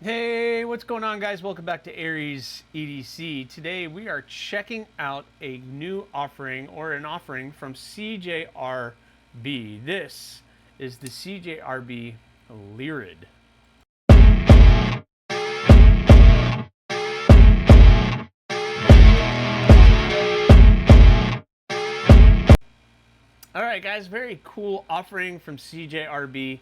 Hey, what's going on, guys? Welcome back to AriesEDC. Today we are checking out a new offering, or an offering from CJRB. This is the CJRB Lyrid. All right, guys, very cool offering from CJRB.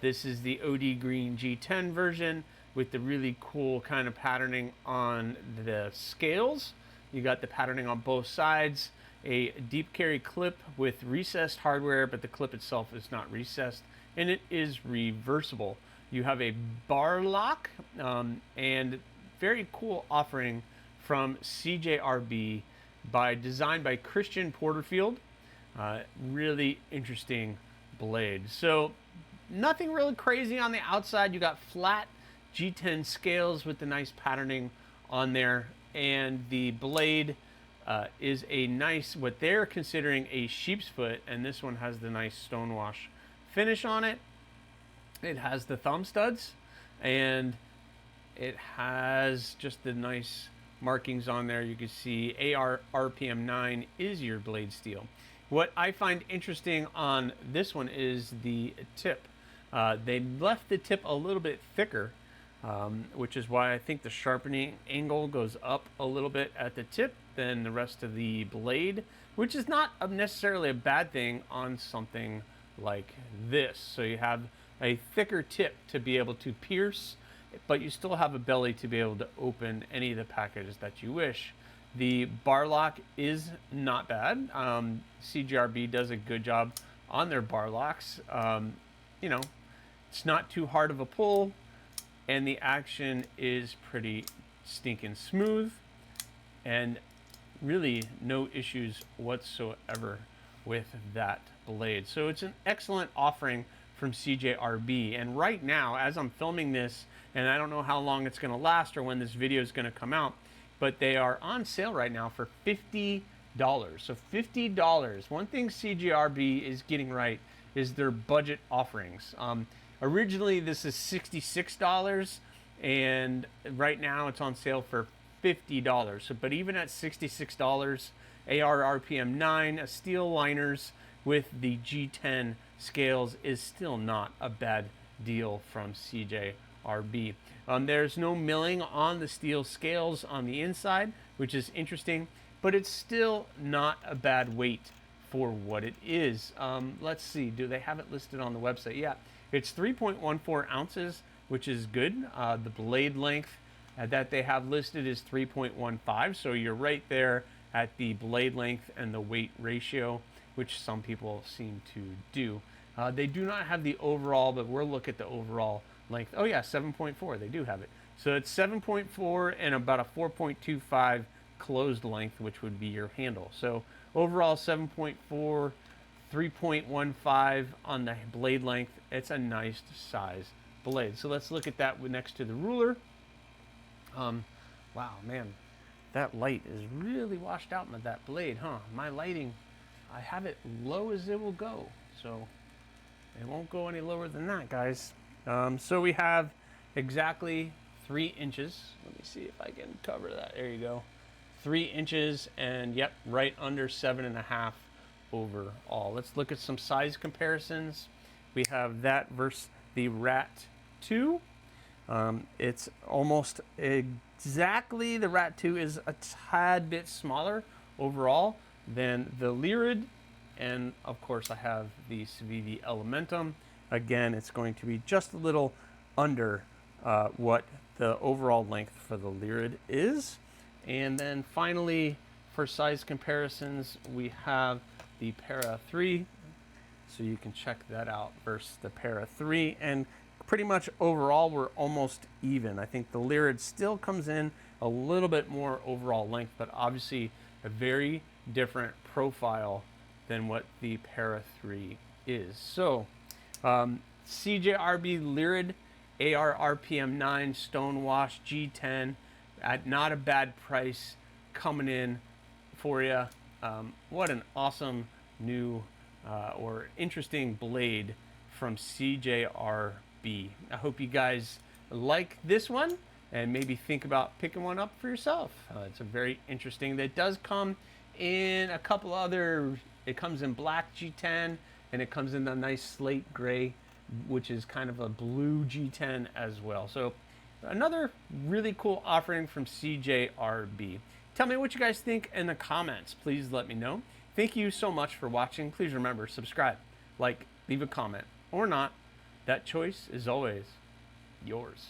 This is the OD Green G10 version with the really cool kind of patterning on the scales. You got the patterning on both sides, a deep carry clip with recessed hardware, but the clip itself is not recessed, and it is reversible. You have a bar lock, and very cool offering from CJRB designed by Christian Porterfield. Really interesting blade. So nothing really crazy on the outside. You got flat G10 scales with the nice patterning on there, and the blade is a nice, what they're considering a sheep's foot, and this one has the nice stonewash finish on it. It has the thumb studs, and it has just the nice markings on there. You can see AR RPM 9 is your blade steel. What I find interesting on this one is the tip. They left the tip a little bit thicker, which is why I think the sharpening angle goes up a little bit at the tip than the rest of the blade, which is not necessarily a bad thing on something like this. So you have a thicker tip to be able to pierce, but you still have a belly to be able to open any of the packages that you wish. The bar lock is not bad. CJRB does a good job on their bar locks. You know, it's not too hard of a pull, and the action is pretty stinking smooth, and really no issues whatsoever with that blade. So it's an excellent offering from CJRB. And right now, as I'm filming this, and I don't know how long it's going to last or when this video is going to come out, but they are on sale right now for $50. So $50. One thing CJRB is getting right is their budget offerings. Originally, this is $66, and right now it's on sale for $50. So, but even at $66, AR RPM 9, steel liners with the G10 scales is still not a bad deal from CJRB. There's no milling on the steel scales on the inside, which is interesting, but it's still not a bad weight for what it is. Let's see, do they have it listed on the website? Yeah, it's 3.14 ounces, which is good. The blade length that they have listed is 3.15, so you're right there at the blade length and the weight ratio, which some people seem to do. They do not have the overall, but we'll look at the overall length. Oh yeah, 7.4, they do have it. So it's 7.4 and about a 4.25 closed length, which would be your handle. So overall 7.4, 3.15 on the blade length. It's a nice size blade. So let's look at that next to the ruler. Wow, man, that light is really washed out with that blade, huh? My lighting, I have it low as it will go, so it won't go any lower than that, guys. So we have exactly 3 inches. Let me see if I can cover that. There you go. 3 inches, and yep, right under 7.5 overall. Let's look at some size comparisons. We have that versus the Rat 2. It's almost exactly, the Rat 2 is a tad bit smaller overall than the Lyrid, and of course I have the Civivi Elementum. Again, it's going to be just a little under what the overall length for the Lyrid is. And then finally, for size comparisons, we have the Para 3. So you can check that out versus the Para 3. And pretty much overall, we're almost even. I think the Lyrid still comes in a little bit more overall length, but obviously a very different profile than what the Para 3 is. So CJRB Lyrid AR RPM 9 Stonewash G10 at not a bad price coming in for you. What an awesome new or interesting blade from CJRB. I hope you guys like this one and maybe think about picking one up for yourself. It's a very interesting. It does come in a couple other. It comes in black G10 and it comes in a nice slate gray, which is kind of a blue G10 as well. So another really cool offering from CJRB. Tell me what you guys think in the comments. Please let me know. Thank you so much for watching. Please remember, subscribe, like, leave a comment, or not. That choice is always yours.